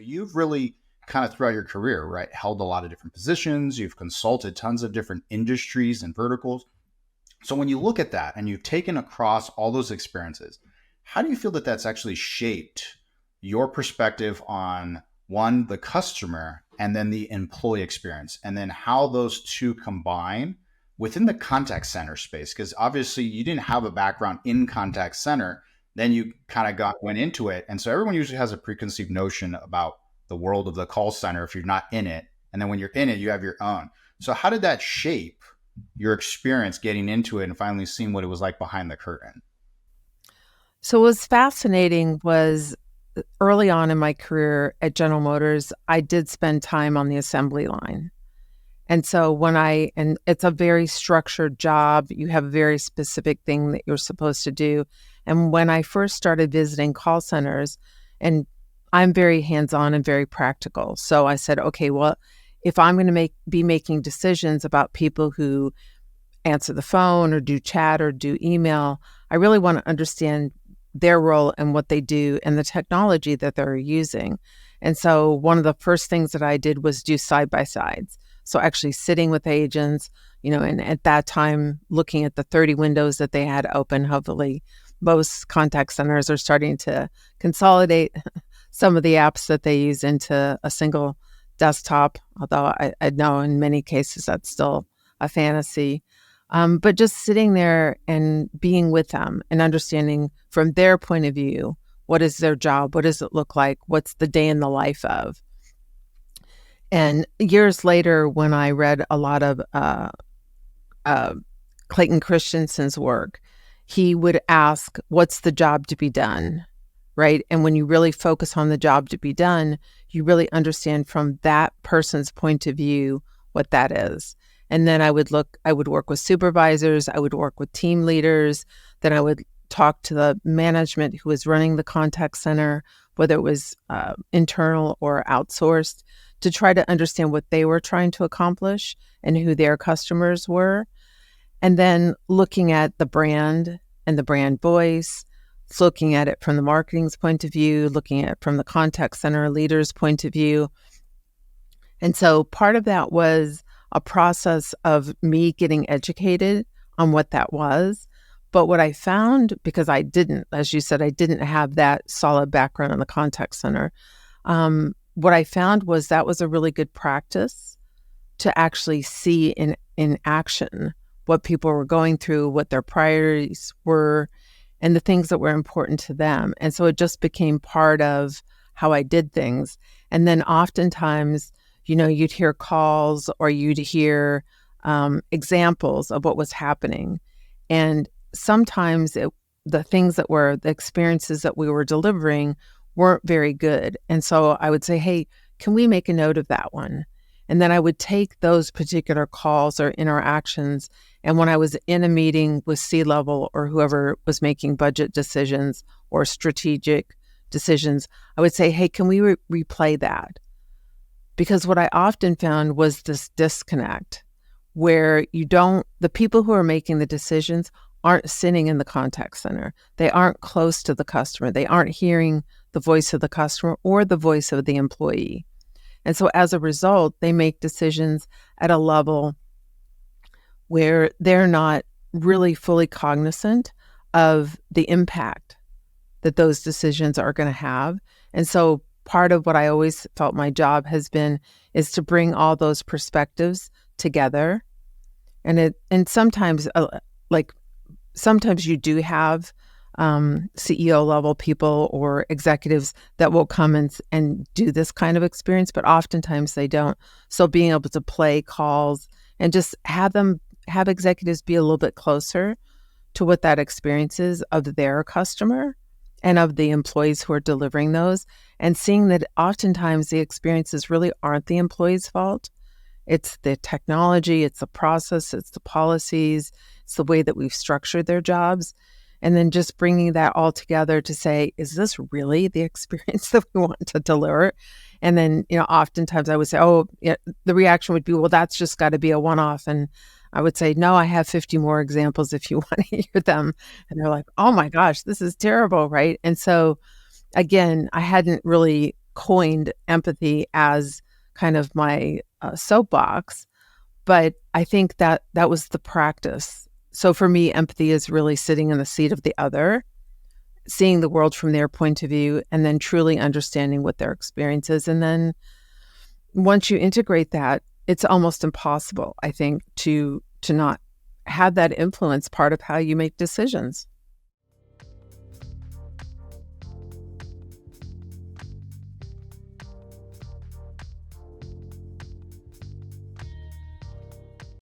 you've really kind of throughout your career, right, held a lot of different positions. You've consulted tons of different industries and verticals. So when you look at that and you've taken across all those experiences, how do you feel that that's actually shaped your perspective on one, the customer, and then the employee experience, and then how those two combine within the contact center space? Because obviously you didn't have a background in contact center, then you kind of went into it. And so everyone usually has a preconceived notion about the world of the call center if you're not in it. And then when you're in it, you have your own. So how did that shape your experience getting into it and finally seeing what it was like behind the curtain? So what was fascinating was early on in my career at General Motors, I did spend time on the assembly line. And so and it's a very structured job, you have a very specific thing that you're supposed to do. And when I first started visiting call centers, and I'm very hands-on and very practical. So I said, okay, well, if I'm going to be making decisions about people who answer the phone or do chat or do email, I really want to understand their role and what they do and the technology that they're using. And so one of the first things that I did was do side-by-sides. So actually sitting with agents, and at that time, looking at the 30 windows that they had open. Hopefully, most contact centers are starting to consolidate some of the apps that they use into a single desktop, although I know in many cases that's still a fantasy. But just sitting there and being with them and understanding from their point of view, what is their job? What does it look like? What's the day in the life of? And years later, when I read a lot of Clayton Christensen's work, he would ask, what's the job to be done, right? And when you really focus on the job to be done, you really understand from that person's point of view what that is. And then I would work with supervisors, I would work with team leaders, then I would talk to the management who was running the contact center, whether it was internal or outsourced, to try to understand what they were trying to accomplish and who their customers were. And then looking at the brand and the brand voice, looking at it from the marketing's point of view, looking at it from the contact center leader's point of view. And so part of that was a process of me getting educated on what that was. But what I found, because I didn't, as you said, I didn't have that solid background in the contact center, what I found was that was a really good practice to actually see in action what people were going through, what their priorities were, and the things that were important to them. And so it just became part of how I did things. And then oftentimes, you'd hear calls or you'd hear examples of what was happening. And sometimes the experiences that we were delivering weren't very good. And so I would say, hey, can we make a note of that one? And then I would take those particular calls or interactions. And when I was in a meeting with C-level or whoever was making budget decisions or strategic decisions, I would say, hey, can we replay that? Because what I often found was this disconnect where the people who are making the decisions aren't sitting in the contact center. They aren't close to the customer. They aren't hearing the voice of the customer or the voice of the employee. And so as a result, they make decisions at a level where they're not really fully cognizant of the impact that those decisions are going to have. And so part of what I always felt my job has been is to bring all those perspectives together. And sometimes sometimes you do have CEO level people or executives that will come and do this kind of experience, but oftentimes they don't. So being able to play calls and just have executives be a little bit closer to what that experience is of their customer and of the employees who are delivering those, and seeing that oftentimes the experiences really aren't the employee's fault. It's the technology, it's the process, it's the policies, it's the way that we've structured their jobs. And then just bringing that all together to say, is this really the experience that we want to deliver? And then, oftentimes I would say, the reaction would be, well, that's just got to be a one-off. And I would say, no, I have 50 more examples if you want to hear them. And they're like, oh my gosh, this is terrible, right? And so, again, I hadn't really coined empathy as kind of my soapbox, but I think that was the practice. So for me, empathy is really sitting in the seat of the other, seeing the world from their point of view, and then truly understanding what their experience is. And then once you integrate that, it's almost impossible, I think, to not have that influence part of how you make decisions.